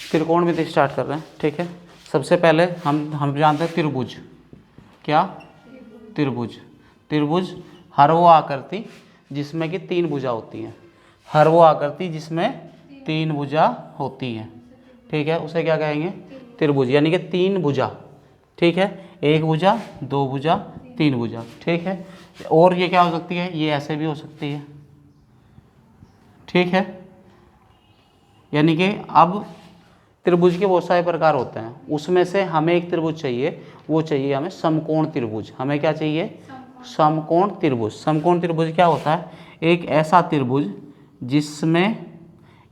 त्रिकोणमिति start कर रहे हैं। ठीक है, सबसे पहले हम जानते हैं त्रिभुज। क्या? त्रिभुज। त्रिभुज हर वो आकृति जिसमें कि 3 भुजा होती हैं। हर वो आकृति जिसमें 3 भुजा होती हैं, ठीक है, उसे क्या कहेंगे? त्रिभुज, यानी कि 3 भुजा। ठीक है, 1 भुजा, 2 भुजा, 3 भुजा। ठीक है, और ये क्या हो सकती है? ये ऐसे भी हो सकती है। ठीक है, यानी कि अब त्रिभुज के बहुत सारे प्रकार होते हैं, उसमें से हमें एक त्रिभुज चाहिए, वो चाहिए हमें समकोण त्रिभुज। हमें क्या चाहिए? समकोण त्रिभुज। समकोण त्रिभुज क्या होता है? एक ऐसा त्रिभुज जिसमें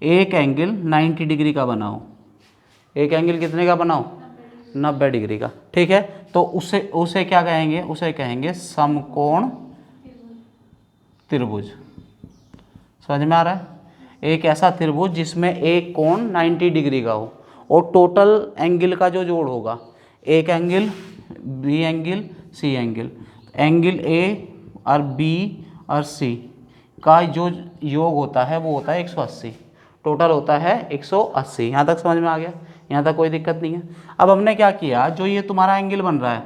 एक एंगल 90 डिग्री का बना हो। एक एंगल कितने का बना हो? 90 डिग्री का। ठीक है, तो उसे क्या कहेंगे? उसे कहेंगे समकोण त्रिभुज। समझ में आ रहा है? एक ऐसा त्रिभुज जिसमें एक कोण 90 डिग्री का हो और टोटल एंगल का जो जोड़ होगा, एक angle, B angle, C angle, angle A और बी और सी का जो योग होता है वो होता है 180। टोटल होता है 180। यहाँ तक समझ में आ गया? यहाँ तक कोई दिक्कत नहीं है। अब हमने क्या किया, जो ये तुम्हारा एंगल बन रहा है,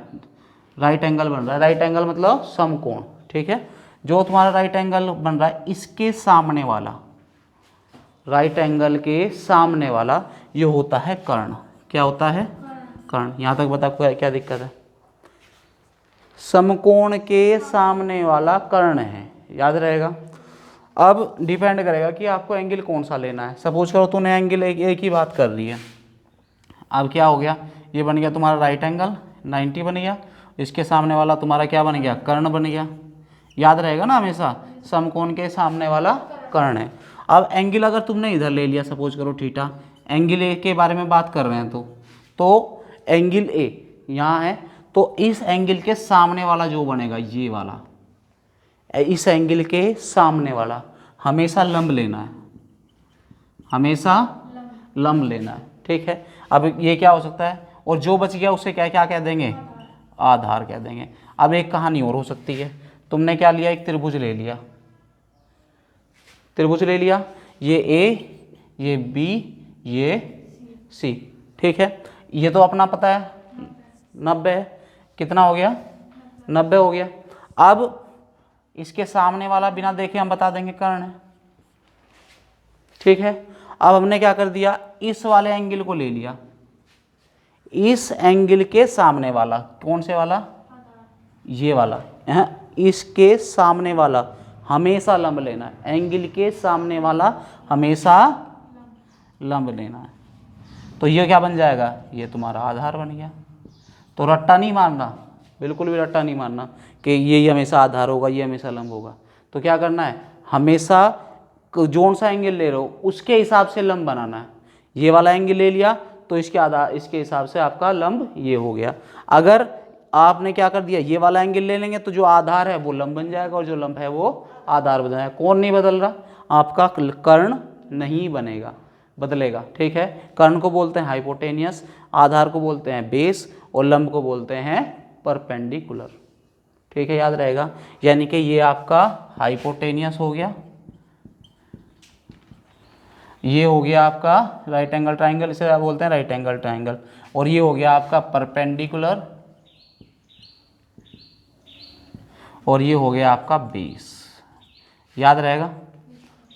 राइट एंगल बन रहा है। राइट एंगल मतलब समकोण। ठीक है, जो तुम्हारा राइट एंगल बन रहा है, इसके सामने वाला, राइट एंगल के सामने वाला ये होता है कर्ण। क्या होता है? कर्ण। यहाँ तक बता क्या दिक्कत है? समकोण के सामने वाला कर्ण है, याद रहेगा। अब डिपेंड करेगा कि आपको एंगल कौन सा लेना है। सपोज करो तूने एंगल एक ही बात कर ली है। अब क्या हो गया? ये बन गया तुम्हारा राइट एंगल, 90 बन गया। इसके सामने वाला तुम्हारा क्या बन गया? कर्ण बन गया। याद रहेगा ना हमेशा, समकोण के सामने वाला कर्ण है। अब एंगल अगर तुमने इधर ले लिया, सपोज करो थीटा, एंगल ए के बारे में बात कर रहे हैं तो एंगल ए यहाँ है, तो इस एंगल के सामने वाला जो बनेगा, ये वाला, इस एंगल के सामने वाला हमेशा लंब लेना है। हमेशा लंब लेना है। ठीक है, अब ये क्या हो सकता है? और जो बच गया उसे क्या क्या कह देंगे? आधार कह देंगे। अब एक कहानी और हो सकती है। तुमने क्या लिया? एक त्रिभुज ले लिया। त्रिभुज ले लिया, ये ए, ये बी, ये सी। ठीक है, ये तो अपना पता है 90 है। कितना हो गया? 90 हो गया। अब इसके सामने वाला बिना देखे हम बता देंगे कर्ण है। ठीक है, अब हमने क्या कर दिया? इस वाले एंगल को ले लिया। इस एंगल के सामने वाला, कौन से वाला? ये वाला। इसके सामने वाला हमेशा लंब लेना है। एंगल के सामने वाला हमेशा लंब लेना है। तो ये क्या बन जाएगा? ये तुम्हारा आधार बन गया। तो रट्टा नहीं मारना, बिल्कुल भी रट्टा नहीं मारना कि ये हमेशा आधार होगा, ये हमेशा लंब होगा। तो क्या करना है? हमेशा जोन सा एंगल ले रहे हो उसके हिसाब से लंब बनाना है। ये वाला एंगल ले लिया तो इसके आधार, इसके हिसाब से आपका लंब ये हो गया। अगर आपने क्या कर दिया, ये वाला एंगल ले लेंगे तो जो आधार है वो लंब बन जाएगा और जो लंब है वो आधार बन जाएगा। कौन नहीं बदल रहा? आपका कर्ण नहीं बनेगा, बदलेगा। ठीक है, कर्ण को बोलते हैं हाइपोटेनियस, आधार को बोलते हैं बेस और लंब को बोलते हैं परपेंडिकुलर। ठीक है, याद रहेगा। यानी कि ये आपका हाइपोटेनियस हो गया, ये हो गया आपका राइट एंगल ट्राइंगल, इसे बोलते हैं राइट एंगल ट्राइंगल, और ये हो गया आपका परपेंडिकुलर, और ये हो गया आपका बेस। याद रहेगा?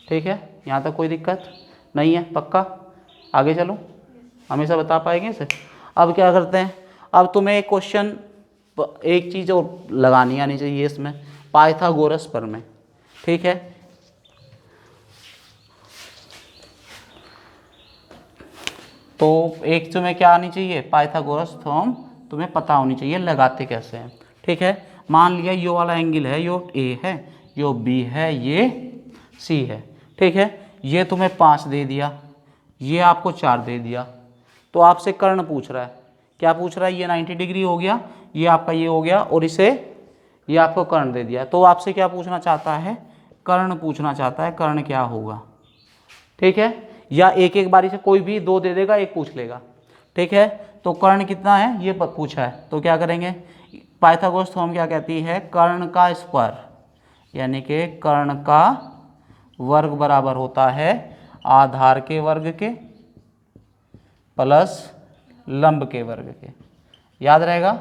ठीक है, यहाँ तक कोई दिक्कत नहीं है? पक्का? आगे चलो, हमेशा बता पाएंगे इसे। अब क्या करते हैं? अब तुम्हें एक क्वेश्चन, एक चीज़ और लगानी आनी चाहिए इसमें, पाइथागोरस पर में। ठीक है, तो एक तुम्हें क्या आनी चाहिए? पाइथागोरस थ्योरम तुम्हें पता होनी चाहिए, लगाते कैसे हैं। ठीक है, मान लिया ये वाला एंगल है, यो ए है, यो बी है, ये सी है। ठीक है, ये तुम्हें 5 दे दिया, ये आपको 4 दे दिया। तो आपसे कर्ण पूछ रहा है। क्या पूछ रहा है? ये 90 डिग्री हो गया, ये आपका ये हो गया, और इसे ये आपको कर्ण दे दिया। तो आपसे क्या पूछना चाहता है? कर्ण पूछना चाहता है, कर्ण क्या होगा। ठीक है, या एक एक बारी से कोई भी 2 दे देगा, एक पूछ लेगा। ठीक है, तो कर्ण कितना है ये पूछा है, तो क्या करेंगे? पाइथागोरस थ्योरम क्या कहती है? कर्ण का स्क्वायर, यानी कि कर्ण का वर्ग बराबर होता है आधार के वर्ग के प्लस लंब के वर्ग के, याद रहेगा,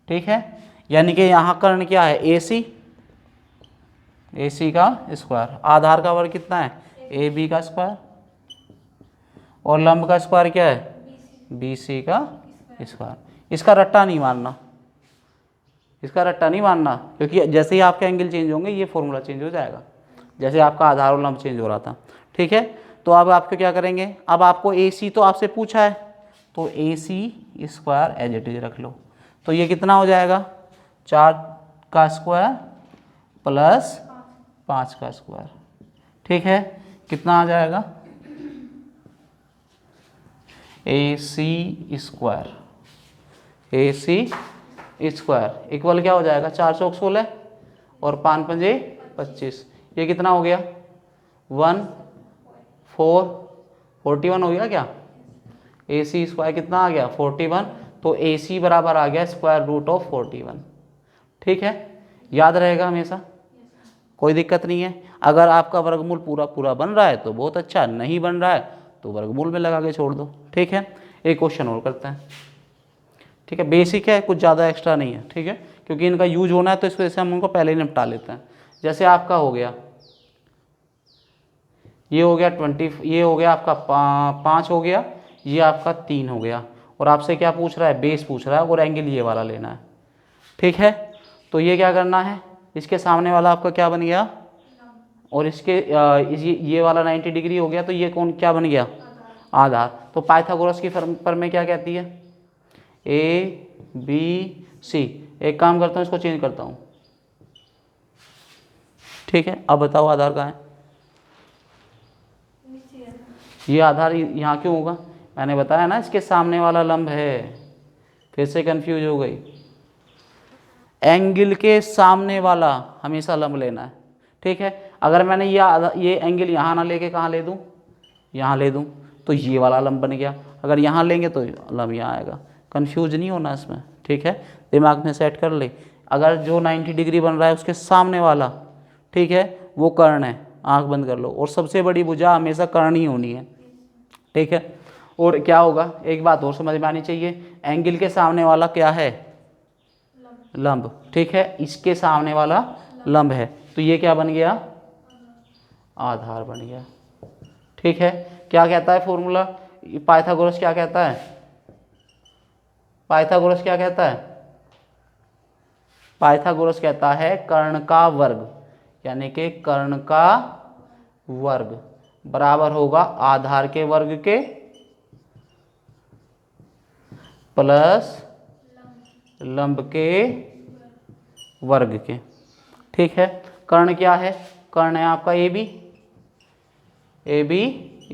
ठीक है। यानी कि यहाँ कर्ण क्या है, AC, AC का स्क्वायर, आधार का वर्ग कितना है, AB का स्क्वायर, और लंब का स्क्वायर क्या है, BC का स्क्वायर। इसका रट्टा नहीं मानना, इसका रट्टा नहीं मानना, क्योंकि जैसे ही आपके एंगल चेंज होंगे ये फॉर्मूला चेंज हो जाएगा, जैसे आपका आधार और लंब चेंज हो रहा था, ठीक है। तो अब आपको क्या करेंगे, अब आपको AC तो आपसे पूछा है, तो AC square as it is रख लो। तो ये कितना हो जाएगा, 4 का स्क्वायर प्लस 5 का स्क्वायर, ठीक है। कितना आ जाएगा, AC square, AC square equal क्या हो जाएगा, 4 चौक 16 और 5 पंजे 25, ये कितना हो गया, 1 4 41 हो गया क्या, AC स्क्वायर कितना आ गया 41, तो AC बराबर आ गया स्क्वायर रूट ऑफ 41, ठीक है। याद रहेगा हमेशा, कोई दिक्कत नहीं है। अगर आपका वर्गमूल पूरा पूरा बन रहा है तो बहुत अच्छा, नहीं बन रहा है तो वर्गमूल में लगा के छोड़ दो, ठीक है। एक क्वेश्चन और करते हैं, ठीक है, बेसिक है, कुछ ज़्यादा एक्स्ट्रा नहीं है, ठीक है, क्योंकि इनका यूज होना है तो इस वजह से हम उनको पहले ही निपटा लेते हैं। जैसे आपका हो गया, ये हो गया 20, ये हो गया आपका 5 हो गया, ये आपका 3 हो गया, और आपसे क्या पूछ रहा है, बेस पूछ रहा है, और एंगल ये वाला लेना है, ठीक है। तो ये क्या करना है, इसके सामने वाला आपका क्या बन गया, और इसके ये वाला 90 डिग्री हो गया, तो ये कौन क्या बन गया, आधार। तो पाइथागोरस की प्रमेय क्या कहती है, ABC। एक काम करता हूँ, इसको चेंज करता हूँ, ठीक है। अब बताओ आधार कहाँ है, ये आधार यहाँ क्यों होगा, मैंने बताया ना इसके सामने वाला लंब है, फिर से कंफ्यूज हो गई। एंगल के सामने वाला हमेशा लंब लेना है, ठीक है। अगर मैंने ये एंगल यहाँ ना लेके कहाँ ले दूँ, यहाँ ले दूँ, तो ये वाला लंब बन गया। अगर यहाँ लेंगे तो लंब यहाँ आएगा, कंफ्यूज नहीं होना इसमें, ठीक है, दिमाग में सेट कर ले। अगर जो 90 डिग्री बन रहा है उसके सामने वाला, ठीक है, वो कर्ण है, आंख बंद कर लो, और सबसे बड़ी भुजा हमेशा कर्ण ही होनी है, ठीक है। और क्या होगा, एक बात और समझ में आनी चाहिए, एंगल के सामने वाला क्या है, लंब, ठीक है, इसके सामने वाला लंब है, तो ये क्या बन गया, आधार बन गया, ठीक है। क्या कहता है फॉर्मूला, पाइथागोरस क्या कहता है, पाइथागोरस क्या कहता है, पाइथागोरस कहता है कर्ण का वर्ग, यानी कि कर्ण का वर्ग बराबर होगा आधार के वर्ग के प्लस लंब के वर्ग के, ठीक है। कर्ण क्या है, कर्ण है आपका AB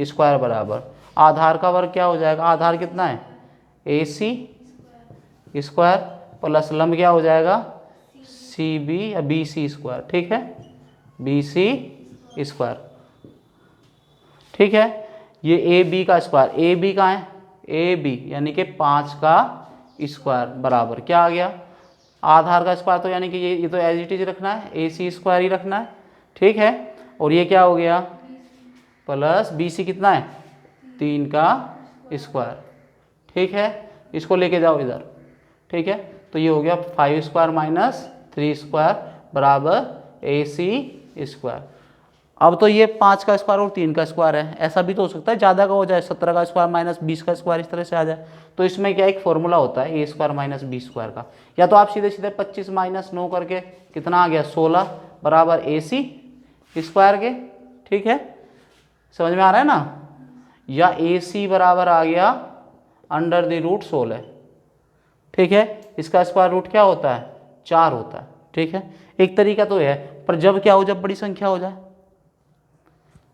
स्क्वायर बराबर आधार का वर्ग क्या हो जाएगा, आधार कितना है AC स्क्वायर प्लस लंब क्या हो जाएगा CB या BC स्क्वायर, ठीक है, BC स्क्वायर, ठीक है। ये AB का स्क्वायर, AB का है AB यानी कि 5 का स्क्वायर बराबर क्या आ गया, आधार का स्क्वायर, तो यानी कि ये तो एज इट इज रखना है, AC स्क्वायर ही रखना है, ठीक है। और ये क्या हो गया प्लस BC कितना है 3 का स्क्वायर, ठीक है, इसको लेके जाओ इधर, ठीक है। तो ये हो गया 5 स्क्वायर माइनस 3 स्क्वायर बराबर AC स्क्वायर। अब तो ये 5 का स्क्वायर और 3 का स्क्वायर है, ऐसा भी तो हो सकता है ज़्यादा का हो जाए, 17 का स्क्वायर माइनस 20 का स्क्वायर इस तरह से आ जाए। तो इसमें क्या एक फॉर्मूला होता है A square minus B square का, या तो आप सीधे सीधे 25 माइनस 9 करके कितना आ गया 16 बराबर AC स्क्वायर के, ठीक है, समझ में आ रहा है ना, या AC बराबर आ गया अंडर द रूट 16, ठीक है। इसका स्क्वायर रूट क्या होता है 4 होता है, ठीक है। एक तरीका तो है, पर जब क्या हो, जब बड़ी संख्या हो जाए,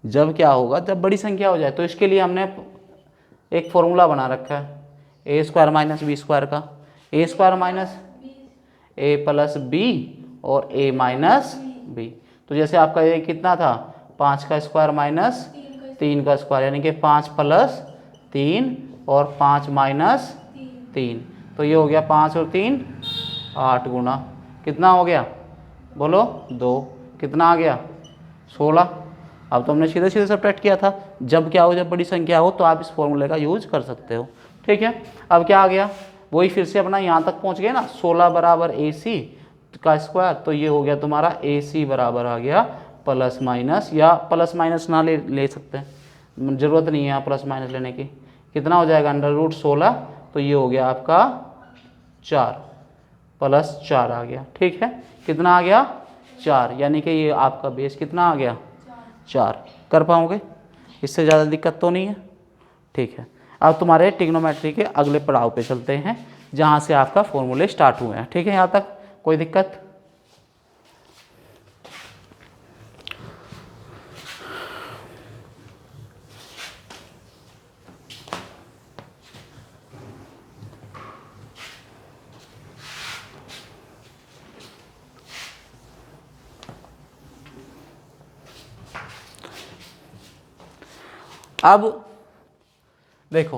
जब क्या होगा जब बड़ी संख्या हो जाए, तो इसके लिए हमने एक फॉर्मूला बना रखा है A square minus B square का, A square minus A plus B और A माइनस B। तो जैसे आपका ये कितना था 5 का स्क्वायर माइनस 3 का स्क्वायर, यानी कि 5 प्लस 3 और 5 माइनस 3, तो ये हो गया 5 और 3 8 गुना कितना हो गया बोलो 2, कितना आ गया 16। अब तो हमने सीधे सीधे सब्ट्रैक्ट किया था। जब क्या हो, जब बड़ी संख्या हो तो आप इस फॉर्मूले का यूज कर सकते हो। ठीक है, अब क्या आ गया, वही फिर से अपना यहाँ तक पहुँच गए ना, 16 बराबर AC का स्क्वायर, तो ये हो गया तुम्हारा AC बराबर आ गया प्लस माइनस, या प्लस माइनस ना ले सकते हैं, ज़रूरत नहीं है यहाँ प्लस माइनस लेने की। कितना हो जाएगा, √16, तो ये हो गया आपका 4 प्लस 4 आ गया। ठीक है, कितना आ गया, 4, यानी कि ये आपका बेस कितना आ गया, 4। कर पाओगे, इससे ज़्यादा दिक्कत तो नहीं है। ठीक है, अब तुम्हारे ट्रिग्नोमेट्री के अगले पड़ाव पे चलते हैं, जहाँ से आपका फॉर्मूले स्टार्ट हुए हैं। ठीक है, यहाँ तक कोई दिक्कत? अब देखो,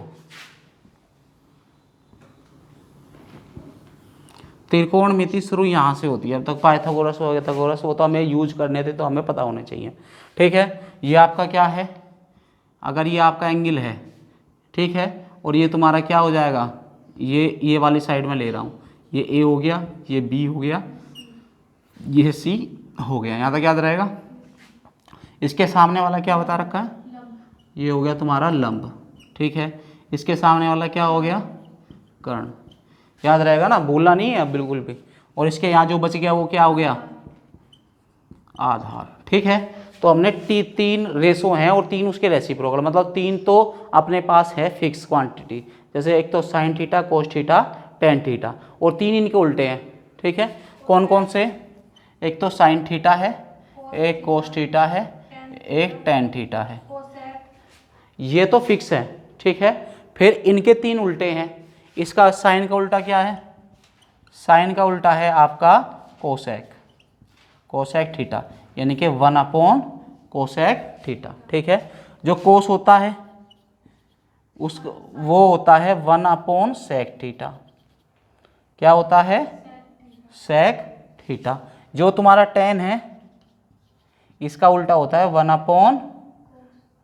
त्रिकोणमिति शुरू यहाँ से होती है। अब तक पाइथागोरस हो गया, थागोरस, वो तो हमें यूज करने थे, तो हमें पता होने चाहिए। ठीक है, ये आपका क्या है, अगर ये आपका एंगल है, ठीक है, और ये तुम्हारा क्या हो जाएगा, ये वाली साइड में ले रहा हूँ, ये A हो गया, ये B हो गया, ये C हो गया, यहाँ तक याद रहेगा। इसके सामने वाला क्या बता रखा है, ये हो गया तुम्हारा लंब। ठीक है, इसके सामने वाला क्या हो गया, कर्ण। याद रहेगा ना, भूलना नहीं है बिल्कुल भी। और इसके यहाँ जो बच गया वो क्या हो गया, आधार। ठीक है, तो हमने 3 रेशो हैं और 3 उसके रेसिप्रोकल, मतलब 3 तो अपने पास है फिक्स क्वांटिटी, जैसे एक तो sine theta, cos theta, tan theta, और 3 इनके उल्टे हैं। ठीक है, कौन कौन से, एक तो साइन थीटा है, एक कोस थीटा है, एक टेन थीटा है, ये तो फिक्स है। ठीक है, फिर इनके 3 उल्टे हैं। इसका साइन का उल्टा क्या है, साइन का उल्टा है आपका कोसेक, कोसेक थीटा, यानी कि 1 कोसेक थीटा। ठीक है, जो कोस होता है उस वो होता है 1 सेक थीटा। क्या होता है, सेक थीटा। जो तुम्हारा टेन है इसका उल्टा होता है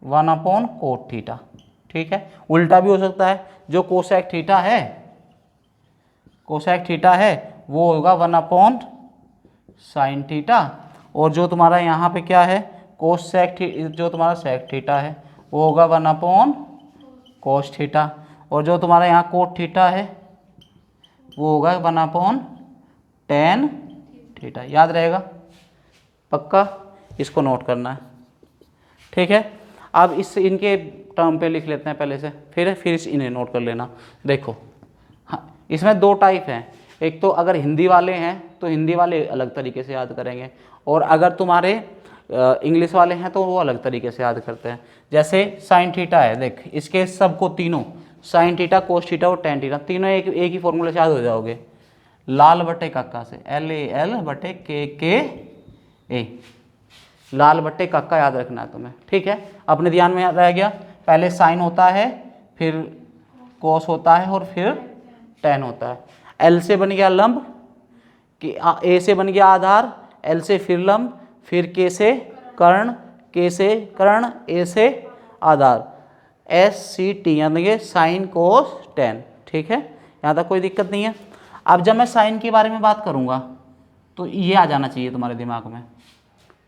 1 कोट थीटा। ठीक है, उल्टा भी हो सकता है। जो कोसेक थीटा है, कोसेक थीटा है वो होगा 1 साइन थीटा, और जो तुम्हारा यहाँ पे क्या है, कोसेक, जो तुम्हारा सेक थीटा है वो होगा 1 कोस थीटा, और जो तुम्हारा यहाँ कोट थीटा है वो होगा 1 टेन थीटा। याद रहेगा पक्का, इसको नोट करना है। ठीक है, अब इस इनके टर्म पे लिख लेते हैं पहले से, फिर इन्हें नोट कर लेना। देखो हाँ, इसमें 2 टाइप हैं। एक तो अगर हिंदी वाले हैं तो हिंदी वाले अलग तरीके से याद करेंगे, और अगर तुम्हारे इंग्लिश वाले हैं तो वो अलग तरीके से याद करते हैं। जैसे साइन थीटा है, देख इसके सबको तीनों, साइन थीटा, कोस थीटा और टेन थीटा, तीनों एक ही फॉर्मूले से याद हो जाओगे, लाल बटे काका से, LAL बटे KKA, लाल बट्टे कक्का याद रखना है तुम्हें। ठीक है, अपने ध्यान में रह गया, पहले साइन होता है, फिर कोस होता है, और फिर टेन होता है। L से बन गया लंब, A से बन गया आधार, L से फिर लंब, फिर K से कर्ण, K से कर्ण, A से आधार, SCT यानी कि साइन कोस टेन। ठीक है, यहाँ तक कोई दिक्कत नहीं है। अब जब मैं साइन के बारे में बात करूँगा तो ये आ जाना चाहिए तुम्हारे दिमाग में।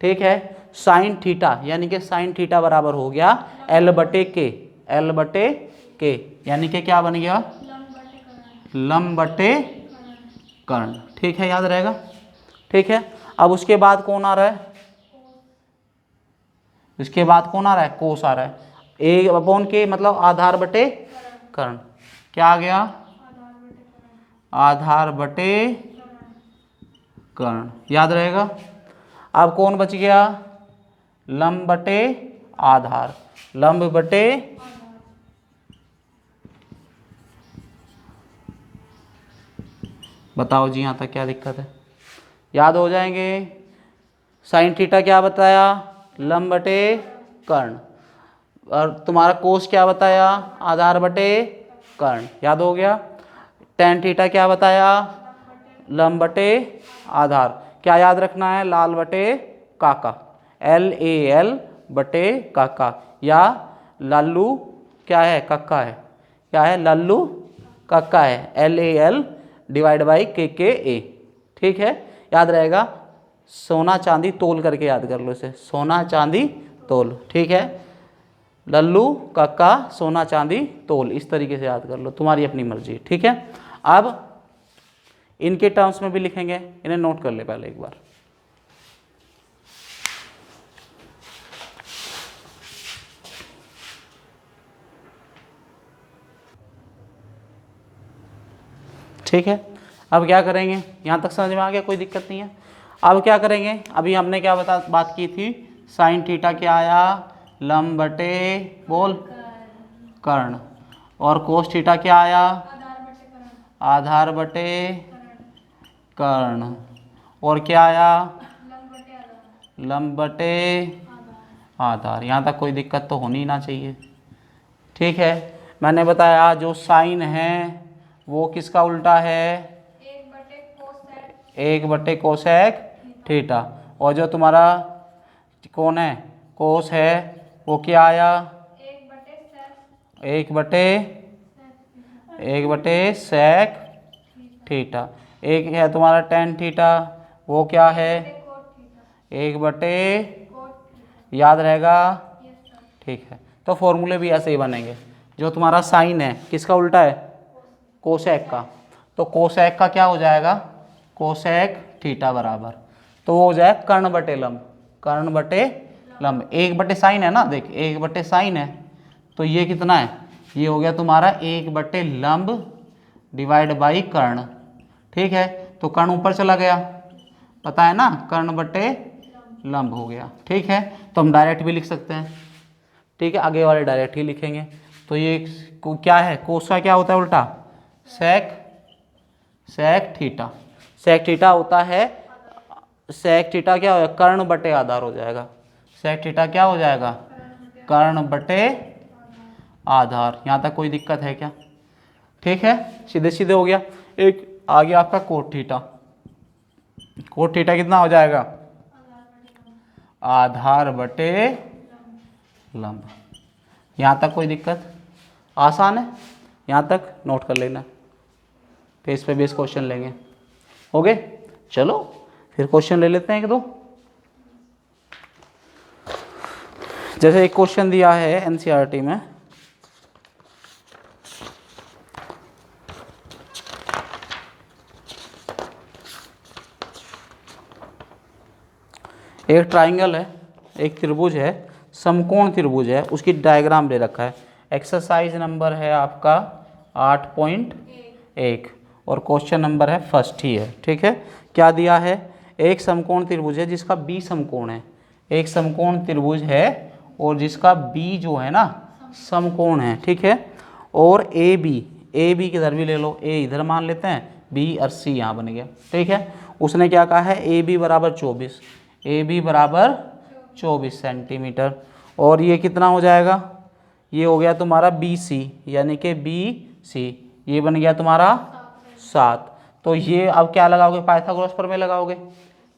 ठीक है, साइन थीटा यानी कि साइन थीटा बराबर हो गया L बटे के, यानी कि क्या बन गया, लंब बटे कर्ण। ठीक है, याद रहेगा। ठीक है, अब उसके बाद कौन आ रहा है, इसके बाद कौन आ रहा है, कोस आ रहा है, A/K मतलब आधार बटे कर्ण। क्या आ गया, आधार बटे कर्ण। याद रहेगा। अब कौन बच गया, लंब बटे आधार, लंब बटे, बताओ जी यहाँ तक क्या दिक्कत है, याद हो जाएंगे। साइन थीटा क्या बताया, लंब बटे कर्ण, और तुम्हारा कोस क्या बताया, आधार बटे कर्ण, याद हो गया। टेन थीटा क्या बताया, लंब बटे आधार, क्या याद रखना है, लाल बटे काका, LAL बटे काका, या लल्लू क्या है, कक्का है, क्या है, लल्लू कक्का है, LAL डिवाइड बाई KKA। ठीक है, याद रहेगा। सोना चांदी तोल करके याद कर लो इसे, सोना चांदी तोल। ठीक है, लल्लू कक्का सोना चांदी तोल, इस तरीके से याद कर लो, तुम्हारी अपनी मर्जी। ठीक है, अब इनके टर्म्स में भी लिखेंगे, इन्हें नोट कर ले पहले एक बार। ठीक है, अब क्या करेंगे, यहाँ तक समझ में आ गया, कोई दिक्कत नहीं है। अब क्या करेंगे, अभी हमने क्या बात की थी, साइन थीटा क्या आया, लंब बटे बोल कर्ण, और कोस थीटा क्या आया, आधार बटे कर्ण, और क्या आया, लंब बटे आधार। यहाँ तक कोई दिक्कत तो होनी ना चाहिए। ठीक है, मैंने बताया जो साइन है वो किसका उल्टा है, 1 बटे कोसेक थीटा, और जो तुम्हारा कौन है, कोस है, वो क्या आया, 1 बटे सेक थीटा। एक है तुम्हारा टेन थीटा, वो क्या है, 1 बटे, याद रहेगा। ठीक है, तो फॉर्मूले भी ऐसे ही बनेंगे। जो तुम्हारा साइन है किसका उल्टा है, कोसेक का, तो कोसेक का क्या हो जाएगा, कोसेक थीटा बराबर, तो वो हो जाए कर्ण बटे लंब, कर्ण बटे लंब। 1 बटे साइन है ना, देख 1 बटे साइन है, तो ये कितना है, ये हो गया तुम्हारा 1 बटे लंब डिवाइड बाई कर्ण। ठीक है, तो कर्ण ऊपर चला गया, पता है ना, कर्ण बटे लंब हो गया। ठीक है, तो हम डायरेक्ट भी लिख सकते हैं। ठीक है, आगे वाले डायरेक्ट ही लिखेंगे। तो ये क्या है, कोस का क्या होता है उल्टा, सेक थीटा, सेक थीटा होता है, सेक थीटा क्या होगा, कर्ण बटे आधार हो जाएगा, सेक थीटा क्या हो जाएगा, कर्ण बटे आधार। यहाँ तक कोई दिक्कत है क्या। ठीक है, सीधे सीधे हो गया। एक आ गया आपका कोट थीटा, कोट थीटा कितना हो जाएगा, आधार बटे लंब। यहाँ तक कोई दिक्कत, आसान है, यहाँ तक नोट कर लेना, पेज पे बेस क्वेश्चन लेंगे। हो गए, चलो फिर क्वेश्चन ले लेते हैं एक दो। जैसे एक क्वेश्चन दिया है एनसीईआरटी में, एक ट्राइंगल है, एक त्रिभुज है, समकोण त्रिभुज है, उसकी डायग्राम दे रखा है। एक्सरसाइज नंबर है आपका 8.1 और क्वेश्चन नंबर है फर्स्ट ही है। ठीक है, क्या दिया है, एक समकोण त्रिभुज है जिसका बी समकोण है, एक समकोण त्रिभुज है और जिसका बी जो है ना समकोण है। ठीक है, और ए बी किधर भी ले लो, ए इधर मान लेते हैं, बी और सी यहाँ बन गया। ठीक है, उसने क्या कहा है, ए बी बराबर 24, ए बी बराबर 24 सेंटीमीटर, और ये कितना हो जाएगा, ये हो गया तुम्हारा बी सी, यानी कि बी सी, ये बन गया तुम्हारा 7। तो ये अब क्या लगाओगे, पाइथागोरस प्रमेय लगाओगे।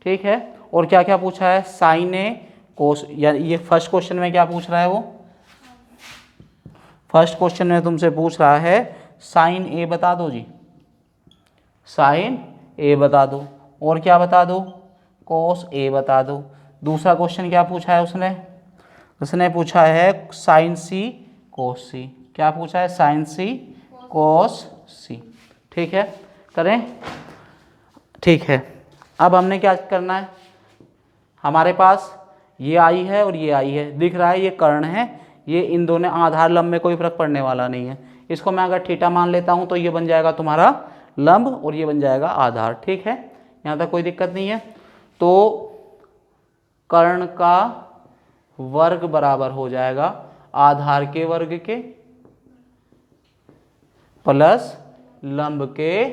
ठीक है, और क्या क्या पूछा है, साइन ए कोस, या ये फर्स्ट क्वेश्चन में क्या पूछ रहा है, वो फर्स्ट क्वेश्चन में तुमसे पूछ रहा है साइन ए बता दो जी, साइन ए बता दो, और क्या बता दो, कोस ए बता दो। दूसरा क्वेश्चन क्या पूछा है उसने पूछा है साइन सी कोस सी, क्या पूछा है, साइन सी कोस सी। ठीक है, करें। ठीक है, अब हमने क्या करना है, हमारे पास ये आई है और ये आई है, दिख रहा है ये कर्ण है, ये इन दोनों आधार लंब में कोई फर्क पड़ने वाला नहीं है। इसको मैं अगर थीटा मान लेता हूँ तो ये बन जाएगा तुम्हारा लंब और ये बन जाएगा आधार। ठीक है, यहाँ तक कोई दिक्कत नहीं है। तो कर्ण का वर्ग बराबर हो जाएगा आधार के वर्ग के प्लस लंब के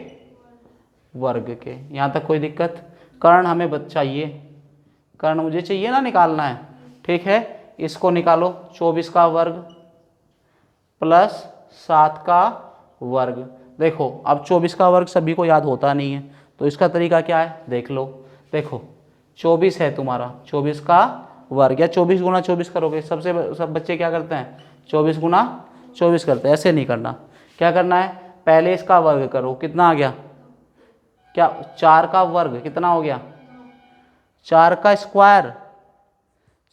वर्ग के। यहाँ तक कोई दिक्कत, कर्ण हमें चाहिए, कर्ण मुझे चाहिए ना, निकालना है। ठीक है, इसको निकालो, 24 का वर्ग प्लस 7 का वर्ग। देखो अब 24 का वर्ग सभी को याद होता नहीं है, तो इसका तरीका क्या है, देख लो। देखो 24 है तुम्हारा, 24 का वर्ग, या 24 गुना 24 करोगे। सब बच्चे क्या करते हैं 24 गुना 24 करते हैं, ऐसे नहीं करना। क्या करना है, पहले इसका वर्ग करो, कितना आ गया, क्या 4 का वर्ग कितना हो गया, 4 का स्क्वायर,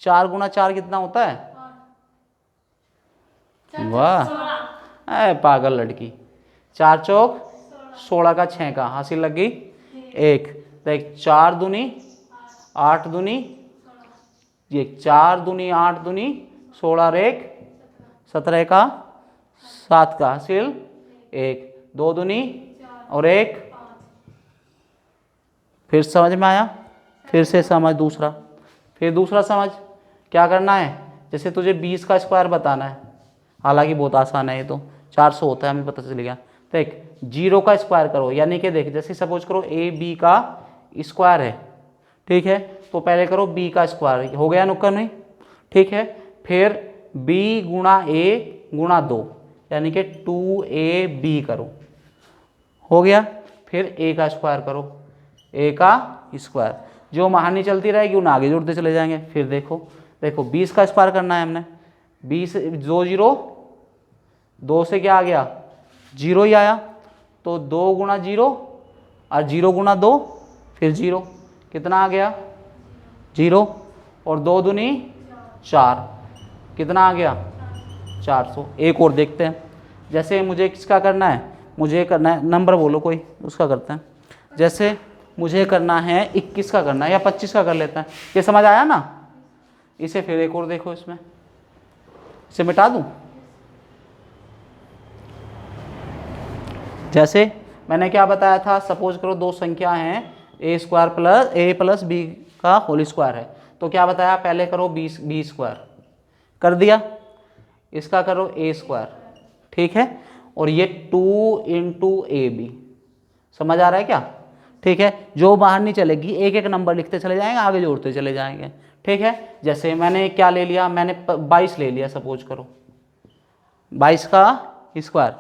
4 गुना 4 कितना होता है, वाह अरे पागल लड़की, 4 चौक 16 का 6 का, हंसी लग गई 1, देख 4 दूनी 8 दूनी, ये 4 दूनी 8 दूनी 16 और 1 17 का 7 का हासिल 1, 2 दूनी और 1, फिर समझ में आया, फिर से समझ दूसरा, फिर दूसरा समझ। क्या करना है, जैसे तुझे 20 का स्क्वायर बताना है, हालांकि बहुत आसान है, ये तो 400 होता है, हमें पता चल गया। देख 0 का स्क्वायर करो, यानी कि देख जैसे सपोज करो ए बी का स्क्वायर है, ठीक है, तो पहले करो b का स्क्वायर, हो गया नुक्कड़ नहीं, ठीक है, फिर b गुणा a गुणा 2 यानी कि 2ab करो, हो गया, फिर a का स्क्वायर करो, a का स्क्वायर, जो महानी चलती रहेगी उन्हें आगे जोड़ते चले जाएंगे। फिर देखो 20 का स्क्वायर करना है हमने, 20 2 0 2 से क्या आ गया 0 ही आया, तो 2 गुणा 0 और 0 गुणा 2 फिर 0, कितना आ गया 0, और 2 दूनी 4, कितना आ गया 400। एक और देखते हैं, जैसे मुझे किसका करना है, मुझे करना है नंबर बोलो कोई, उसका करते हैं, जैसे मुझे करना है 21 का करना है या 25 का कर लेते हैं, ये समझ आया ना। इसे फिर एक और देखो, इसमें इसे मिटा दूं, जैसे मैंने क्या बताया था, सपोज करो दो संख्या हैं ए स्क्वायर प्लस ए प्लस बी का होल स्क्वायर है, तो क्या बताया, पहले करो बी स्क्वायर कर दिया, इसका करो ए स्क्वायर, ठीक है, और ये 2 इंटू ए बी, समझ आ रहा है क्या, ठीक है, जो बाहर नहीं चलेगी एक एक नंबर लिखते चले जाएंगे, आगे जोड़ते चले जाएंगे, ठीक है। जैसे मैंने क्या ले लिया, मैंने 22 ले लिया, सपोज करो 22 का स्क्वायर,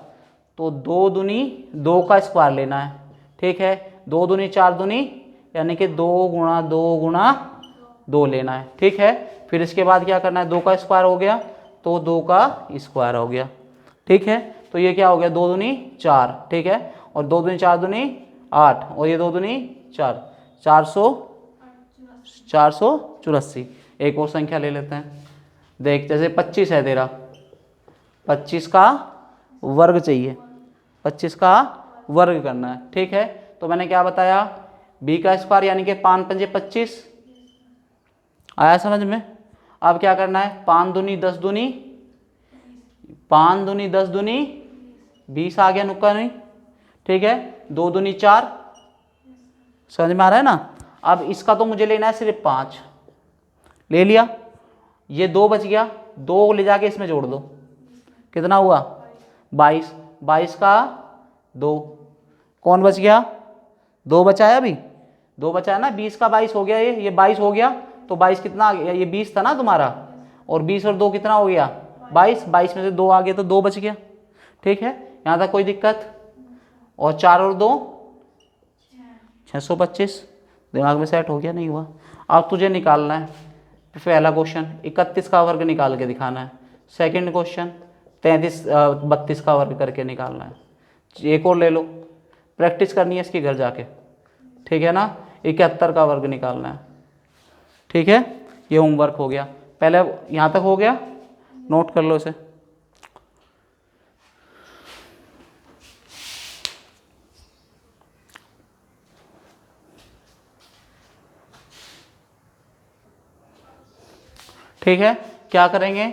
तो 2 दूनी 2 का स्क्वायर लेना है, ठीक है, 2 दूनी 4 दूनी यानी कि 2 गुणा 2 गुणा 2 लेना है, ठीक है। फिर इसके बाद क्या करना है, 2 का स्क्वायर हो गया तो 2 का स्क्वायर हो गया, ठीक है, तो ये क्या हो गया 2 दूनी 4, ठीक है, और 2 दूनी 4 दूनी 8, और ये 2 दूनी 4, 484। एक और संख्या ले लेते हैं, देख जैसे 25 है तेरा, 25 का वर्ग चाहिए, 25 का वर्ग करना है, ठीक है, तो मैंने क्या बताया, b का स्क्वायर यानी कि 5 पंजे 25, आया समझ में। अब क्या करना है, 5 दूनी 10 दूनी 5 दूनी 10 दूनी 20 आ गया नुक्का नहीं, ठीक है, 2 दूनी 4, समझ में आ रहा है ना। अब इसका तो मुझे लेना है सिर्फ 5, ले लिया, ये 2 बच गया, 2 ले जाके इसमें जोड़ दो, कितना हुआ 22, 22 का 2, कौन बच गया 2 बचा है, अभी 2 बचा है ना, 20 का 22 हो गया, ये 22 हो गया, तो 22 कितना आ गया, ये 20 था ना तुम्हारा, और 20 और 2 कितना हो गया 22, 22 में से 2 आ गया तो 2 बच गया, ठीक है, यहाँ तक कोई दिक्कत। और 4 और 2 625, दिमाग में सेट हो गया, नहीं हुआ। अब तुझे निकालना है पहला क्वेश्चन 31 का वर्ग निकाल के दिखाना है, सेकंड क्वेश्चन 32 का वर्ग करके निकालना है, एक और ले लो, प्रैक्टिस करनी है इसकी घर जाके, ठीक है ना, 71 का वर्ग निकालना है, ठीक है, ये होमवर्क हो गया, पहले यहाँ तक हो गया, नोट कर लो इसे। ठीक है, क्या करेंगे,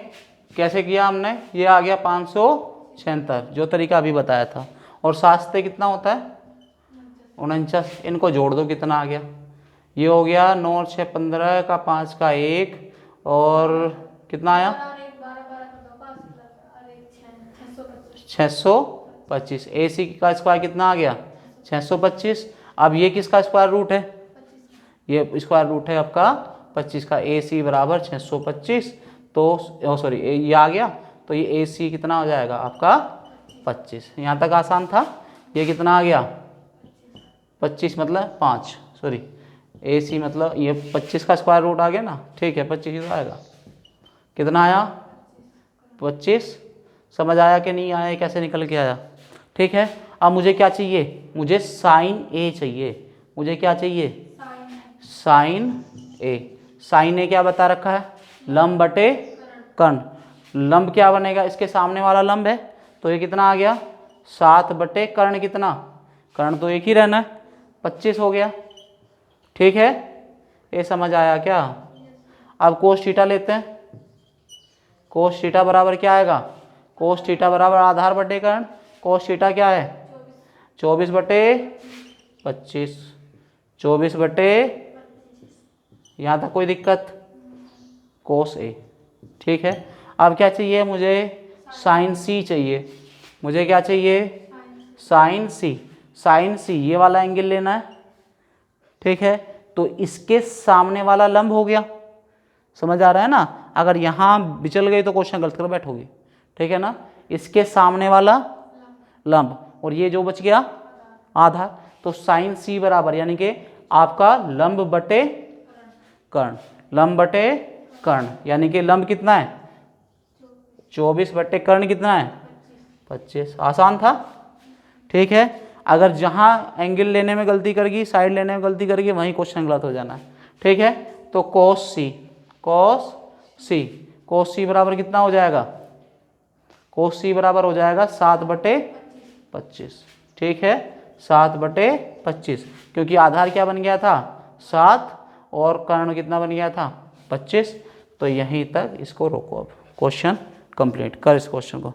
कैसे किया हमने, ये आ गया 576 जो तरीका अभी बताया था, और 7 से कितना होता है 49, इनको जोड़ दो, कितना आ गया, ये हो गया 9 और 6 15 का 5 का 1, और कितना आया 625, ए सी का स्क्वायर कितना आ गया 625। अब ये किसका स्क्वायर रूट है, ये स्क्वायर रूट है आपका 25 का, ए सी बराबर 625, तो सॉरी ये आ गया, तो ये ए सी कितना हो जाएगा आपका 25, यहाँ तक आसान था। ये कितना आ गया 25 मतलब 5, सॉरी ए सी मतलब ये 25 का स्क्वायर रूट आ गया ना, ठीक है 25 ही तो आएगा। कितना आया 25। समझ आया कि नहीं आया, कैसे निकल के आया, ठीक है। अब मुझे क्या चाहिए, मुझे साइन ए चाहिए, मुझे क्या चाहिए साइन ए। साइन ए क्या बता रखा है, लंब बटे कर्ण। लंब क्या बनेगा, इसके सामने वाला लंब है, तो ये कितना आ गया 7 बटे कर्ण, कितना कर्ण तो एक ही रहना है 25 हो गया, ठीक है। ये समझ आया क्या। अब कोस थीटा लेते हैं, कोस थीटा बराबर क्या आएगा, कोस थीटा बराबर आधार बटे कर्ण। कोस थीटा क्या है 24 बटे 25, 24 बटे, यहाँ तक कोई दिक्कत, कोस ए, ठीक है। अब क्या चाहिए मुझे, साइन सी चाहिए, मुझे क्या चाहिए साइन सी। साइन सी ये वाला एंगल लेना है, ठीक है। तो इसके सामने वाला लंब हो गया, समझ आ रहा है ना। अगर यहाँ बिचल गई तो क्वेश्चन गलत कर बैठोगे, ठीक है ना। इसके सामने वाला लंब और ये जो बच गया आधार, तो साइन सी बराबर यानी कि आपका लंब बटे कर्ण, लंब बटे कर्ण, यानी कि लंब कितना है 24 बटे कर्ण कितना है 25। आसान था, ठीक है। अगर जहाँ एंगल लेने में गलती करेगी, साइड लेने में गलती करेगी, वहीं क्वेश्चन गलत हो जाना है, ठीक है। तो कोस सी, कोस सी, कोस सी बराबर कितना हो जाएगा, कोस सी बराबर हो जाएगा 7 बटे 25, ठीक है 7 बटे 25, क्योंकि आधार क्या बन गया था 7 और कर्ण कितना बन गया था 25। तो यहीं तक इसको रोको, अब क्वेश्चन कंप्लीट कर इस क्वेश्चन को।